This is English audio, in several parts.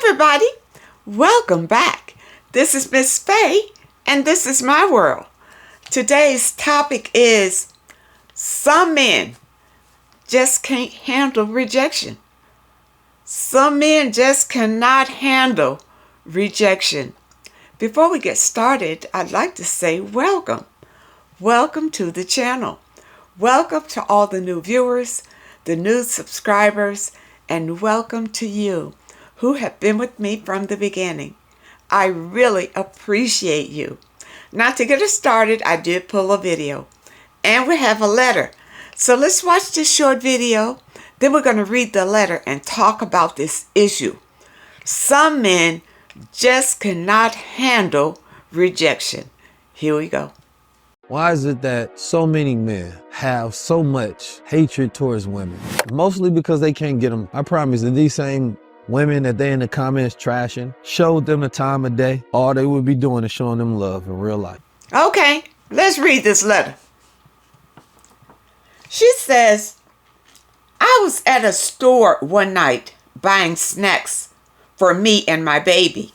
everybody, welcome back. This is Miss Faye, and this is my world. Today's topic is some men just can't handle rejection. Some men just cannot handle rejection. Before we get started, I'd like to say welcome. Welcome to the channel. Welcome to all the new viewers, the new subscribers, and welcome to you who have been with me from the beginning. I really appreciate you. Now, to get us started, I did pull a video, and we have a letter. So let's watch this short video, then we're going to read the letter and talk about this issue. Some men just cannot handle rejection. Here we go. Why is it that so many men have so much hatred towards women? Mostly because they can't get them. I promise that these same women that they in the comments trashing, showed them the time of day, all they would be doing is showing them love in real life. Okay, let's read this letter. She says, I was at a store one night buying snacks for me and my baby.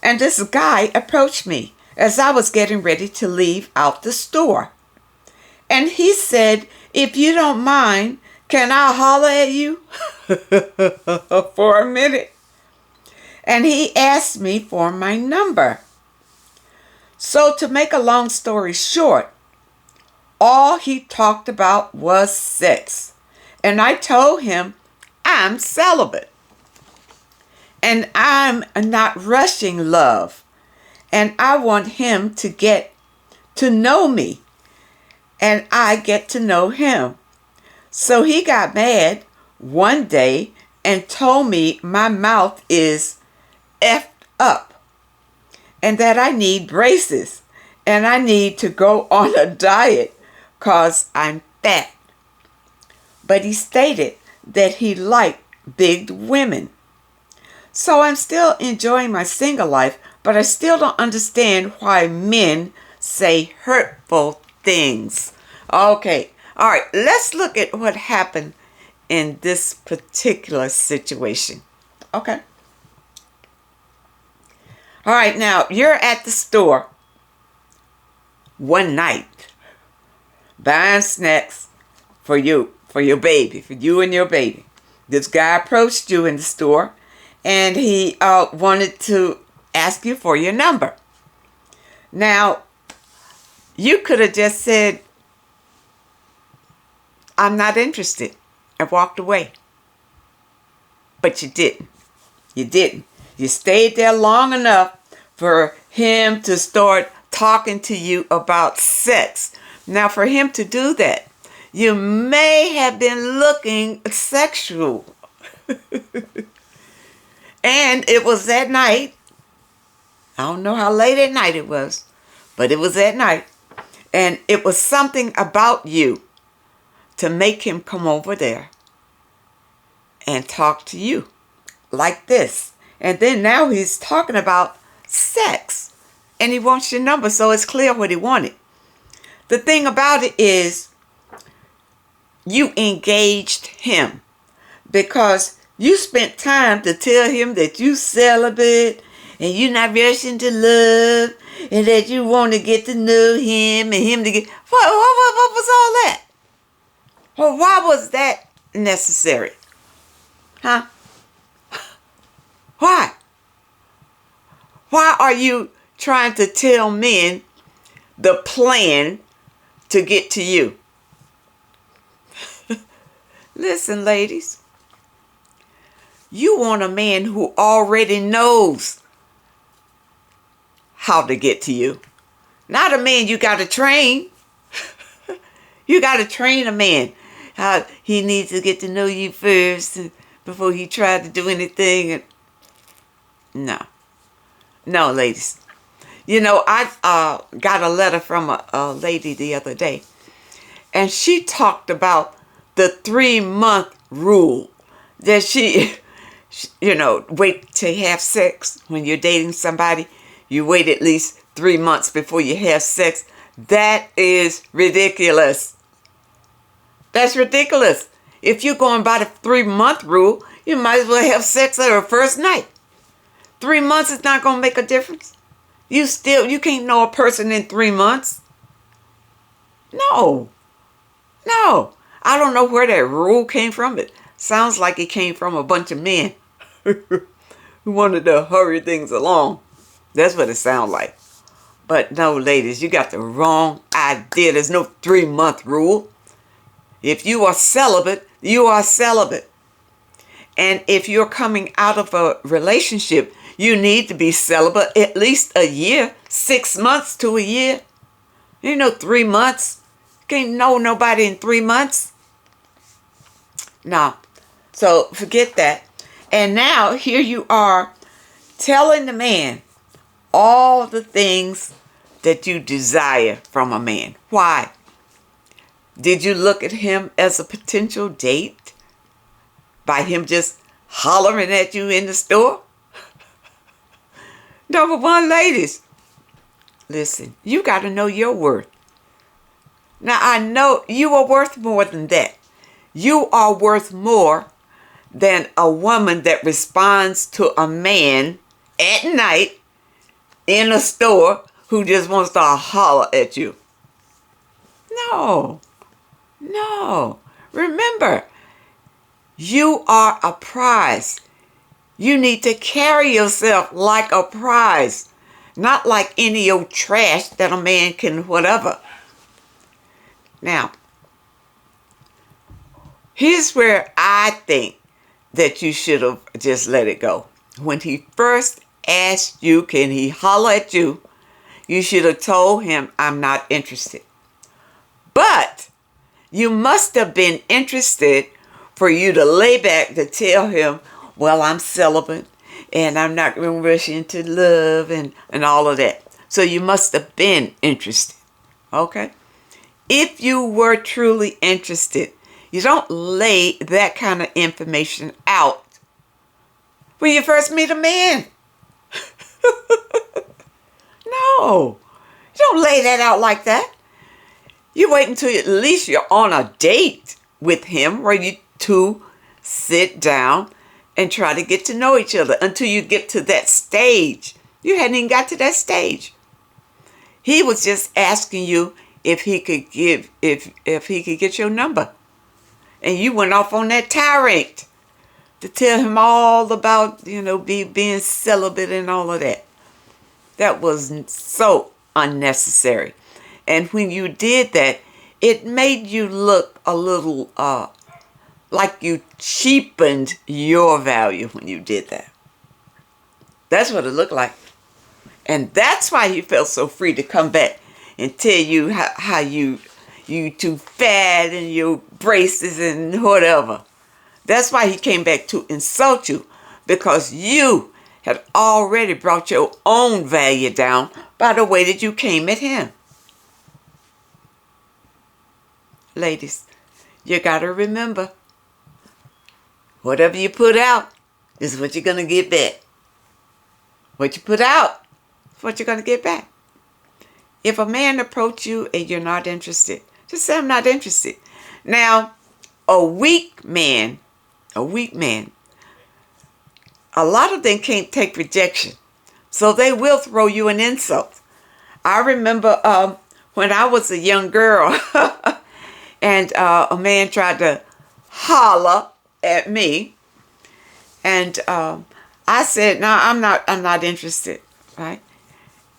And this guy approached me as I was getting ready to leave out the store. And he said, if you don't mind, can I holler at you for a minute? And he asked me for my number. So to make a long story short, all he talked about was sex. And I told him I'm celibate. And I'm not rushing love. And I want him to get to know me. And I get to know him. So he got mad one day and told me my mouth is effed up and that I need braces and I need to go on a diet because I'm fat. But he stated that he liked big women. So I'm still enjoying my single life, but I still don't understand why men say hurtful things. Okay. All right, let's look at what happened in this particular situation. Okay. All right, now you're at the store one night buying snacks for you and your baby. This guy approached you in the store and he wanted to ask you for your number. Now, you could have just said, I'm not interested, and walked away. But you didn't. You didn't. You stayed there long enough for him to start talking to you about sex. Now, for him to do that, you may have been looking sexual. And it was at night. I don't know how late at night it was, but it was at night. And it was something about you to make him come over there and talk to you like this. And then now he's talking about sex and he wants your number, so it's clear what he wanted. The thing about it is you engaged him because you spent time to tell him that you celibate and you're not rushing to love and that you want to get to know him and him to get... What was all that? Well, why was that necessary? Huh? Why? Why are you trying to tell men the plan to get to you? Listen, ladies. You want a man who already knows how to get to you. Not a man you got to train. You got to train a man. How he needs to get to know you first before he tried to do anything. No, ladies. You know, I got a letter from a lady the other day, and she talked about the 3-month rule that she, wait to have sex when you're dating somebody. You wait at least 3 months before you have sex. That is ridiculous. That's ridiculous. If you're going by the 3-month rule, you might as well have sex at her first night. 3 months is not going to make a difference. You can't know a person in 3 months. No. No. I don't know where that rule came from. It sounds like it came from a bunch of men who wanted to hurry things along. That's what it sounds like. But no, ladies, you got the wrong idea. There's no 3-month rule. If you are celibate, you are celibate. And if you're coming out of a relationship, you need to be celibate at least a year, 6 months to a year. You know, 3 months. You can't know nobody in 3 months. No. So forget that. And now here you are telling the man all the things that you desire from a man. Why? Did you look at him as a potential date by him just hollering at you in the store? Number one, ladies, listen, you got to know your worth. Now, I know you are worth more than that. You are worth more than a woman that responds to a man at night in a store who just wants to holler at you. No. Remember, you are a prize. You need to carry yourself like a prize, not like any old trash that a man can whatever. Now, here's where I think that you should have just let it go. When he first asked you, can he holler at you, you should have told him, I'm not interested. But you must have been interested for you to lay back to tell him, well, I'm celibate and I'm not going to rush into love and all of that. So you must have been interested. Okay? If you were truly interested, you don't lay that kind of information out when you first meet a man. No. You don't lay that out like that. You wait until at least you're on a date with him where you two sit down and try to get to know each other until you get to that stage. You hadn't even got to that stage. He was just asking you if he could get your number. And you went off on that tirade to tell him all about, being celibate and all of that. That was so unnecessary. And when you did that, it made you look a little like you cheapened your value when you did that. That's what it looked like. And that's why he felt so free to come back and tell you how you too fat and your braces and whatever. That's why he came back to insult you, because you had already brought your own value down by the way that you came at him. Ladies, you got to remember, whatever you put out is what you're going to get back. What you put out is what you're going to get back. If a man approaches you and you're not interested, just say, I'm not interested. Now, a weak man, a lot of them can't take rejection. So they will throw you an insult. I remember when I was a young girl and a man tried to holler at me. And I said, no, I'm not interested, right?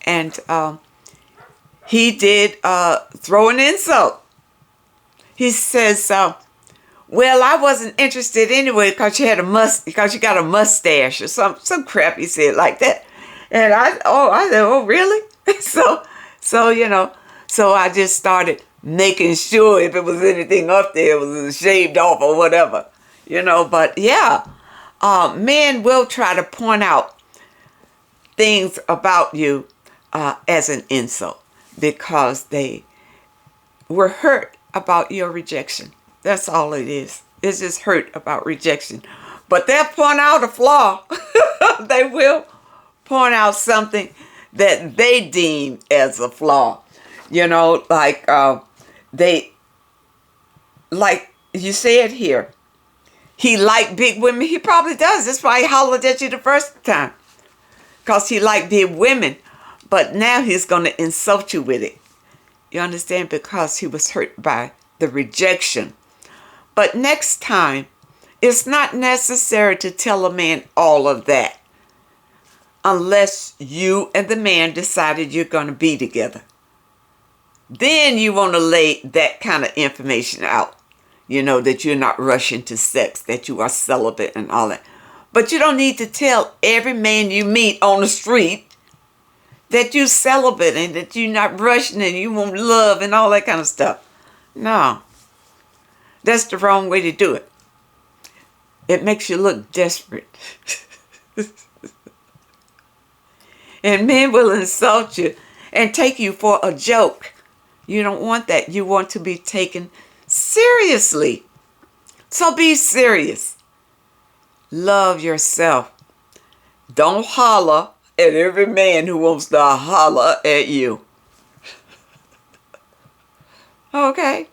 And he did throw an insult. He says, well, I wasn't interested anyway because you got a mustache or some crap he said like that. And I said, oh, really? So I just started making sure if it was anything up there, it was shaved off or whatever, but yeah, men will try to point out things about you as an insult because they were hurt about your rejection. That's all it is. It's just hurt about rejection. But they'll point out a flaw. They will point out something that they deem as a flaw. Like you said here, he liked big women. He probably does. That's why he hollered at you the first time. because he liked big women, but now he's going to insult you with it. You understand? Because he was hurt by the rejection. But next time, it's not necessary to tell a man all of that unless you and the man decided you're going to be together. Then you want to lay that kind of information out. You know, that you're not rushing to sex, that you are celibate and all that. But you don't need to tell every man you meet on the street that you celibate and that you're not rushing and you want love and all that kind of stuff. No. That's the wrong way to do it. It makes you look desperate. And men will insult you and take you for a joke. You don't want that. You want to be taken seriously. So be serious. Love yourself. Don't holler at every man who wants to holler at you. Okay?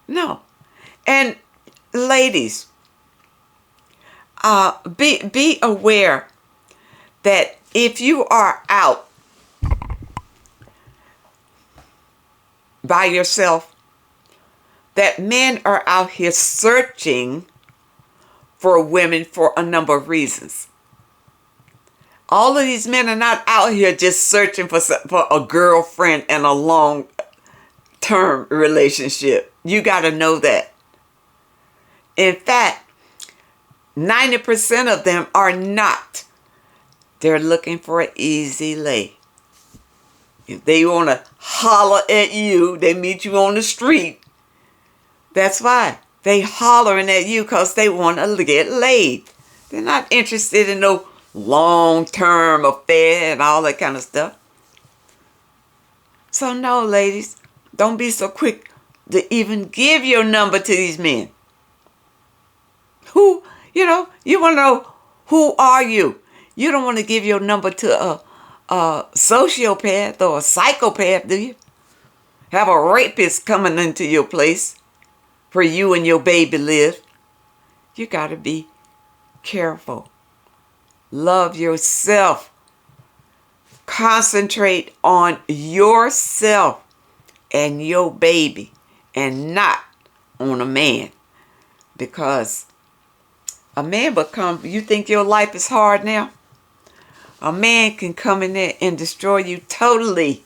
No. And ladies, be aware that if you are out by yourself, that men are out here searching for women for a number of reasons. All of these men are not out here just searching for a girlfriend and a long-term relationship. You got to know that. In fact, 90% of them are not. They're looking for an easy lay. If they want to holler at you, they meet you on the street. That's why. They hollering at you because they want to get laid. They're not interested in no long-term affair and all that kind of stuff. So no, ladies, don't be so quick to even give your number to these men. You want to know, who are you? You don't want to give your number to a sociopath or a psychopath, do you? Have a rapist coming into your place where you and your baby live. You got to be careful. Love yourself. Concentrate on yourself and your baby and not on a man. Because a man you think your life is hard now? A man can come in there and destroy you totally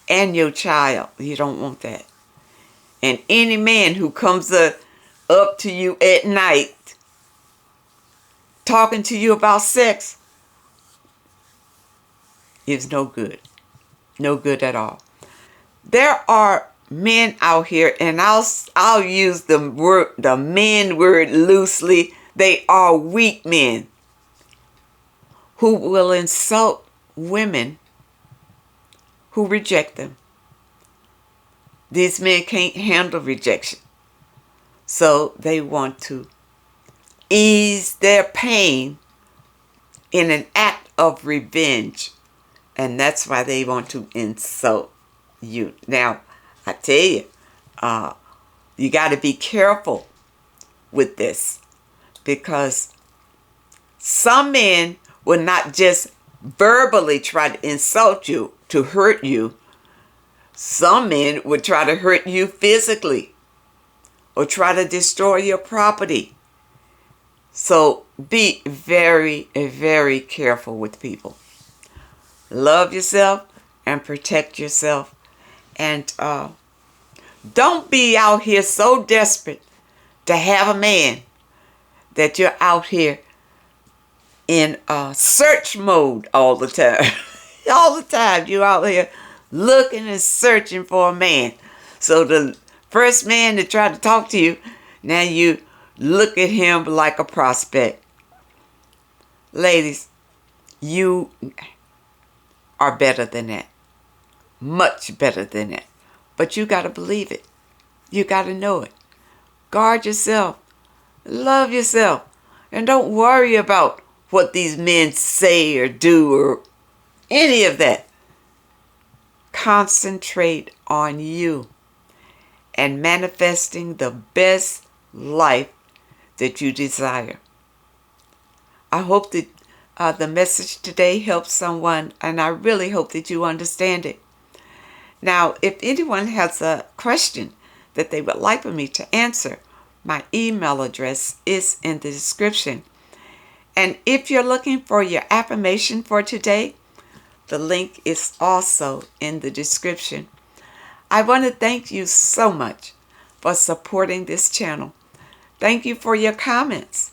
and your child. You don't want that. And any man who comes up to you at night talking to you about sex is no good. No good at all. There are men out here, and I'll use the men word loosely. They are weak men who will insult women who reject them. These men can't handle rejection. So they want to ease their pain in an act of revenge. And that's why they want to insult you. Now, I tell you, you got to be careful with this. Because some men will not just verbally try to insult you, to hurt you. Some men would try to hurt you physically or try to destroy your property. So be very, very careful with people. Love yourself and protect yourself. And don't be out here so desperate to have a man that you're out here in search mode all the time. All the time you're out here looking and searching for a man. So the first man that tried to talk to you, now you look at him like a prospect. Ladies, you are better than that. Much better than that. But you got to believe it. You got to know it. Guard yourself. Love yourself. And don't worry about what these men say or do or any of that. Concentrate on you and manifesting the best life that you desire. I hope that The message today helped someone, and I really hope that you understand it. Now, if anyone has a question that they would like for me to answer, my email address is in the description. And if you're looking for your affirmation for today, the link is also in the description. I want to thank you so much for supporting this channel. Thank you for your comments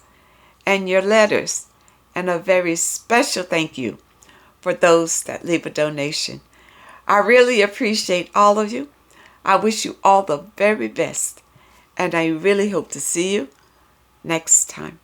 and your letters, and a very special thank you for those that leave a donation. I really appreciate all of you. I wish you all the very best, and I really hope to see you next time.